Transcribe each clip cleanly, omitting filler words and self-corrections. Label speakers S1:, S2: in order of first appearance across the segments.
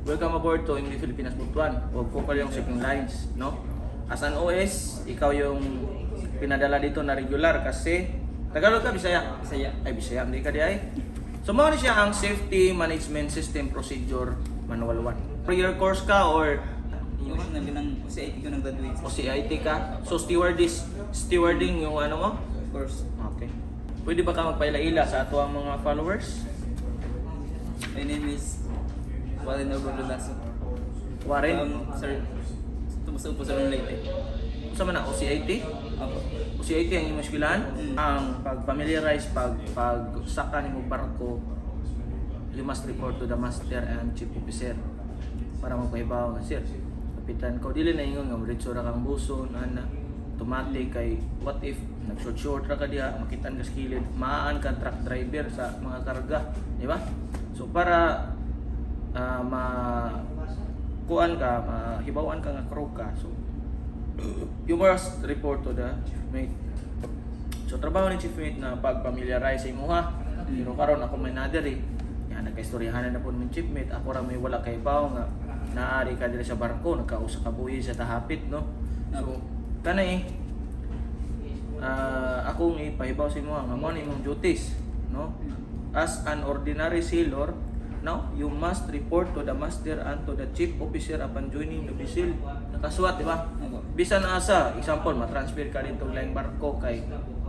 S1: Welcome aboard to MV Filipinas Butuan o Kukal yung shipping lines, no? As an OS, ikaw yung pinadala dito na regular kasi Tagalog ka, Bisaya?
S2: Bisaya.
S1: Ay, Bisaya, hindi ka di ay. So, mao ni siya ang Safety Management System Procedure Manual 1. 3-year course ka or
S2: Yung nabi ng OCIT ko nag-graduate.
S1: OCIT ka? So, stewarding yung ano mo?
S2: Of course.
S1: Okay. Pwede ba ka magpaila-ila sa ato ang mga followers?
S2: My name is Warren Obrado Lasso.
S1: Warren?
S2: Sir, tumusog po sa Leyte.
S1: Sa man na, OCIT?
S2: Ako.
S1: OCIT ang imong eskwelahan? Ang pag-familiarize, pag-saka ni mo barko, you must report to the master and chief officer para magpahibaw nga, sir, kapitan ko, dili na ingon nga diretso ra kang buson, ana, automatic kay what if nag-short ra ka diha, makitaan ka sa kilid, maaan ka truck driver sa mga karga, di ba? So para kuan ka, mahibawan ka nga crew ka, so you must report to the chief mate. So trabaho ni chief mate na pag-familiarize sa imo ha. Pero karon ako may nader eh. Yan nagkaistoryahan na po ng chief mate, ako ra may wala kay bawo nga naari ka diri sa barko, nagkausa ka buhi sa tahapit, no? So kanay akong ipahibaw sa imo nga mao ni imong duties, no? As an ordinary sailor, now you must report to the master and to the chief officer upon joining the vessel. Nakasuwat, di ba?
S2: Ako.
S1: Bisan asa, example, matransfer ka dito laing barko kay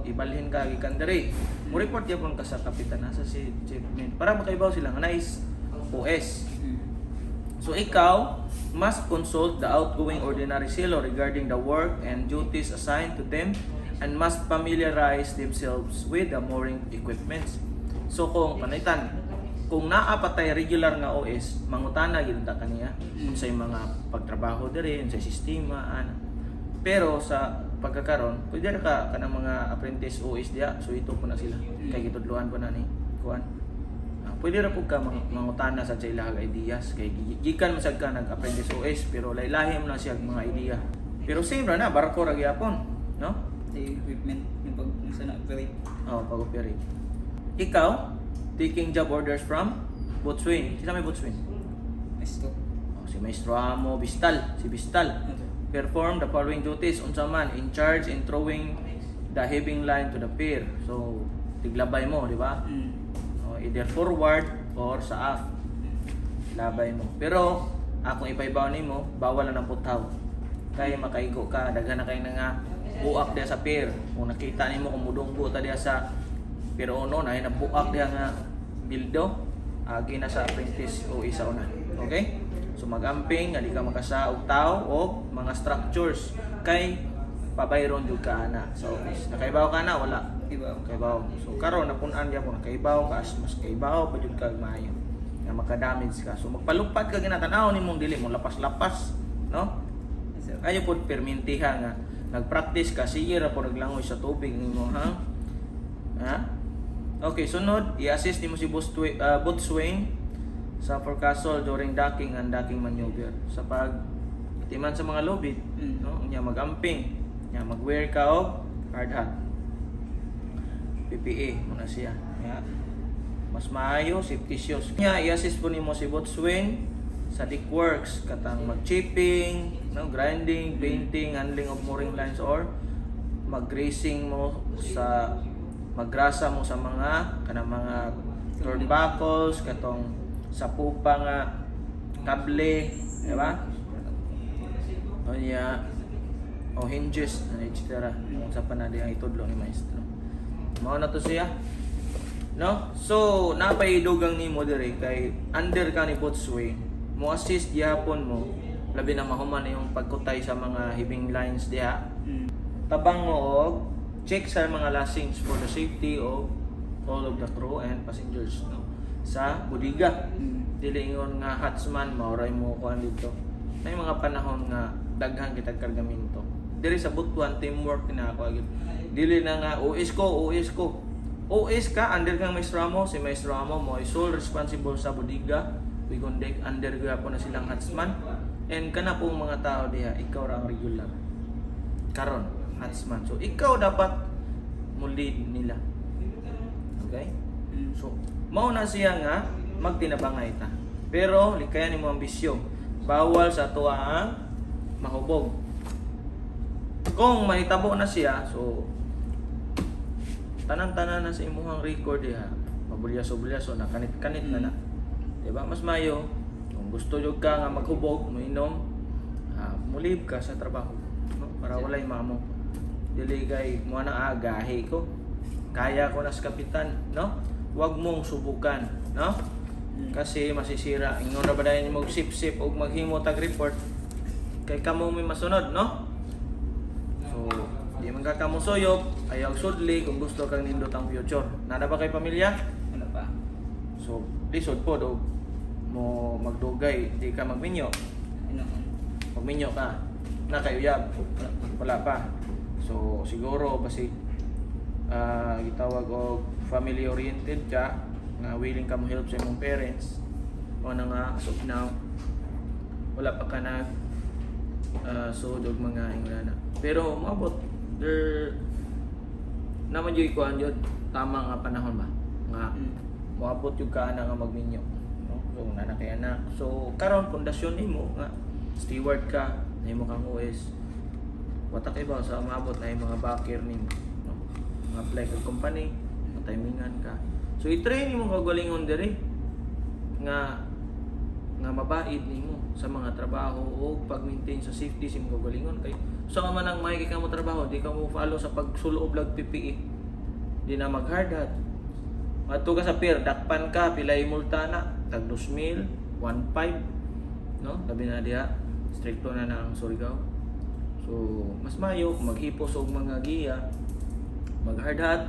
S1: ibalhin ka gikan diri. Mo report gyapon ka sa kapitan nasa si chief mate para makaibaw sila nga nice OS. So ikaw must consult the outgoing ordinary sailor regarding the work and duties assigned to them and must familiarize themselves with the mooring equipments. So kung panitan, kung naapatay regular nga OS, mangutana gyud ta kaniya sa mga pagtrabaho diri, sa sistema ana. Pero sa pagkakaron, pwede ra ka kanang mga apprentice OS diya, so ito po na sila. Kay gitudloan pa na ni kuan. Pwede ra pud ka mangutana sa ilang ideas kay gikan man sad ka nag-apprentice OS pero laylahim na siya mga idea. Pero same ra na barko ra gyapon, no?
S2: Sa equipment, yung pag sa na-operate.
S1: Oh, pag-operate. Ikaw, taking job orders from boatswain. Sino may boatswain?
S2: Esto.
S1: Oh, si Maestro Amo Bistal, si Bistal. Perform the following duties unsa man in charge in throwing the heaving line to the pier. So, tiglabay mo, di ba? Either forward or sa aft. Labay mo. Pero akong ipaibaw nimo, bawal na ng putaw. Kaya makaigo ka, daghan na kay nga buak diya sa pier. Kung nakita nimo kung mudunggo ta diya sa pier uno na buak diya nga bildo, agi na sa apprentice o isa una. Okay? So magamping nga di ka makasaog tao o mga structures kay pabayron jud ka ana sa office. Nakaibaw ka na wala.
S2: Diba?
S1: Kaibaw. So karon napun-an gyud mo kaibaw ka mas kaibaw pa jud ka maayo. Nga maka-damage ka. So magpalupad ka ginatanaw nimong dili mo lapas-lapas, no?
S2: Yes, sir.
S1: Ayo pud permintiha nga nag-practice ka sige ra po naglangoy sa tubig nimo ha. Ha? Okay, sunod i-assist nimo si boatswain sa forecastle during docking and docking maneuver. Sa pag timan sa mga lobit, no? Nya magamping, nya mag-wear ka og hard hat. PPE muna siya. Ya. Mas maayo, safety shoes. Nya i-assist po nimo si boatswain sa deck works, katang mag-chipping, no, grinding, painting, handling of mooring lines or mag-greasing mo sa maggrasa mo sa mga kanang mga turnbuckles, katong sa pupa nga kable, di ba? O niya o hinges, etc. Sa panadi ang itudlo ni maestro. Mao na to siya. No? So, napaidugang nimo diri kay under ka ni boatswain. Mo assist gyapon mo labi na mahuman yung pagkutay sa mga heaving lines diha. Tabang mo og check sa mga lashings for the safety of all of the crew and passengers, no? Sa budiga. Dili ingon nga hatsman mauray mo kuan dito. May mga panahon nga daghan kitag kargamento. Diri sa butuan teamwork na ako agad. Dili na nga OS ko. OS ka under kang Maestro Amo, si Maestro Amo mo ay sole responsible sa budiga. Wigon deck under gyapon na silang hatsman. And kana pong mga tao diha, ikaw ra ang regular. Karon, hatsman. So ikaw dapat mo lead nila. Okay? So mao na siya nga magtinabangay ta. Pero likayan nimo ang bisyo. Bawal sa tuwa ang mahubog. Kung mahitabo na siya, so tanan-tanan na sa imuhang record diha. Mabulyaso-bulyaso na kanit-kanit na na. Diba? Mas mayo kung gusto jud ka nga maghubog, mainom, mulib ka sa trabaho, no? Para walay mamo. Dili kay mo na gahi ko. Kaya ko na sa kapitan, no? Huwag mong subukan, no? Kasi masisira. Ingon na ba dahil mo sip-sip o maghimo tag report kay kamo may masunod, no? So, di man ka kamo soyop, ayaw sudli kung gusto kang nindot ang future. Nada ba kay pamilya?
S2: Wala pa.
S1: So, lisod po do mo magdugay, di ka magminyo.
S2: Ano?
S1: Magminyo ka, nakayuyab, wala pa. So, siguro basi gitawag og family oriented ka, nga willing ka mo help sa imong parents. O na nga, as of now, wala pa ka na sud og mga ingana. Pero maabot, there naman yung ikuan yun, tama nga panahon ba? Nga, moabot yung kaana nga magminyo, no? So nana kay anak, so karon pundasyon nimo nga steward ka, nimo kang OS, wata kay ba sa maabot na yung mga backer nimo, no? Mga apply kag company, timingan ka, so i-train nimo kagalingon diri nga mabait nimo sa mga trabaho o pag-maintain sa safety sa imong kagalingon kay sa man ang may ka mo trabaho, di ka mo follow sa pagsulo og PPE, di na mag hard hat. Mato ka sa pier, dakpan ka, pilay multa na, tag 2,000, 1,500, no? Labi na diha, stricto na ang Surigao. So, mas mayo kung maghipos og mga giya, mag hard hat,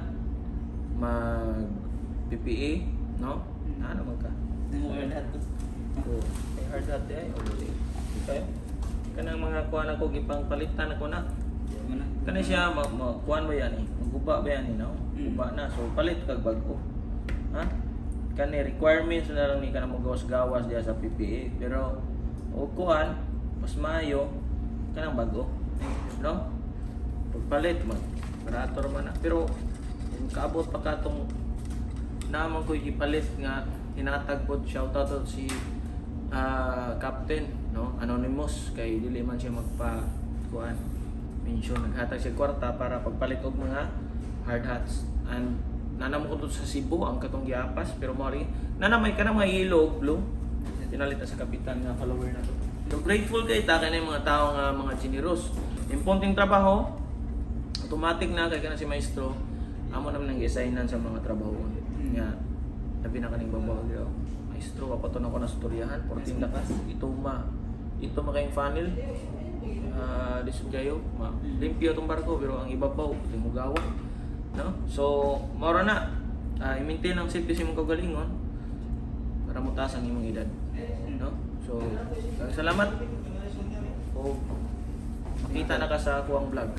S1: mag PPE, no? Ano man ka?
S2: Wala lahat to.
S1: So, may hard hat ay ulit. Okay? Kanang mga kuan ako gipang palitan ako na. Kani siya kuan ba yan eh? Maguba ba yan eh, no? Guba na. So, palit kag bago. Ha? Kani requirements na lang ni ka na magawas-gawas diya sa PPE. Pero, o kuan, mas mayo, kanang bago. No? Pagpalit, barator man na. Pero, kung kaabot pa ka itong naman ko ipalit nga, hinatag po, shoutout si Captain, no? Anonymous, kay dili man siya magpa kuan mention, naghatag siya kwarta para pagpalit og mga hard hats. And nanam ko to sa Cebu ang katong giapas, pero mari nanamay ka na mga yellow blue pinalita sa kapitan nga follower na to. So grateful kay ta kanay mga tao nga mga generous. Imponting trabaho, automatic na kay kana si maestro amo naman nang gi-assignan sa mga trabaho nga labi na kaning babaw daw. Maestro, papaton ako na storyahan, 14 lakas, ito kayong funnel, lisod kayo, limpyo itong barko, pero ang ibabaw, limugawa, no? So, maura na, i-maintain ang safety sa imong kagalingon, para mutas ang imong edad, no? So, salamat, o makita na ka sa kuwang vlog.